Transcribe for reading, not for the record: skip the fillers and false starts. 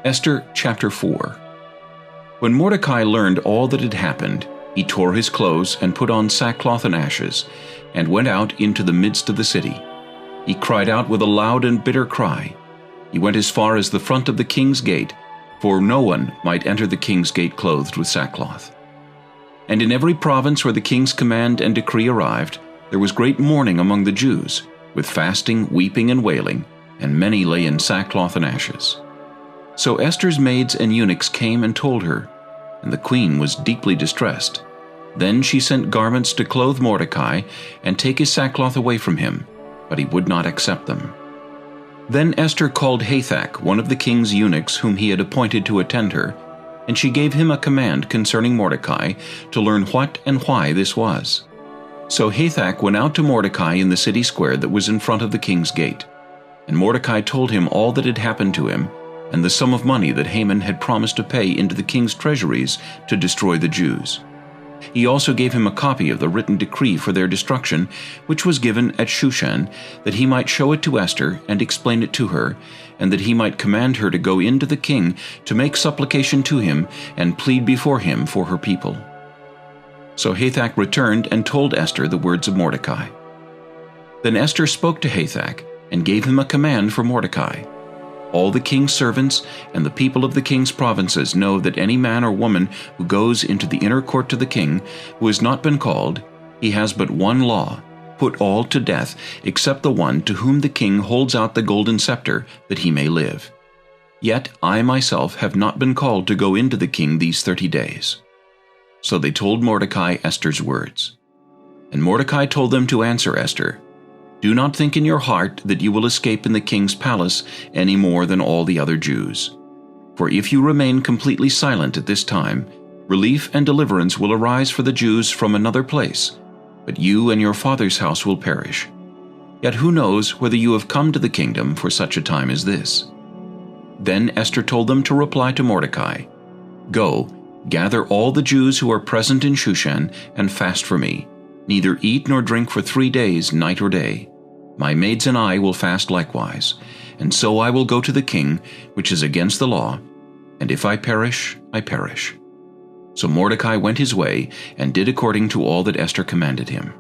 Esther chapter 4. When Mordecai learned all that had happened, he tore his clothes and put on sackcloth and ashes, and went out into the midst of the city. He cried out with a loud and bitter cry. He went as far as the front of the king's gate, for no one might enter the king's gate clothed with sackcloth. And in every province where the king's command and decree arrived, there was great mourning among the Jews, with fasting, weeping, and wailing, and many lay in sackcloth and ashes. So Esther's maids and eunuchs came and told her, and the queen was deeply distressed. Then she sent garments to clothe Mordecai and take his sackcloth away from him, but he would not accept them. Then Esther called Hathach, one of the king's eunuchs whom he had appointed to attend her, and she gave him a command concerning Mordecai to learn what and why this was. So Hathach went out to Mordecai in the city square that was in front of the king's gate. And Mordecai told him all that had happened to him, and the sum of money that Haman had promised to pay into the king's treasuries to destroy the Jews. He also gave him a copy of the written decree for their destruction, which was given at Shushan, that he might show it to Esther and explain it to her, and that he might command her to go in to the king to make supplication to him and plead before him for her people. So Hathach returned and told Esther the words of Mordecai. Then Esther spoke to Hathach and gave him a command for Mordecai. All the king's servants and the people of the king's provinces know that any man or woman who goes into the inner court to the king, who has not been called, he has but one law: put all to death, except the one to whom the king holds out the golden scepter, that he may live. Yet I myself have not been called to go into the king these 30 days. So they told Mordecai Esther's words. And Mordecai told them to answer Esther, "Do not think in your heart that you will escape in the king's palace any more than all the other Jews. For if you remain completely silent at this time, relief and deliverance will arise for the Jews from another place, but you and your father's house will perish. Yet who knows whether you have come to the kingdom for such a time as this?" Then Esther told them to reply to Mordecai, "Go, gather all the Jews who are present in Shushan and fast for me. Neither eat nor drink for 3 days, night or day. My maids and I will fast likewise, and so I will go to the king, which is against the law, and if I perish, I perish." So Mordecai went his way and did according to all that Esther commanded him.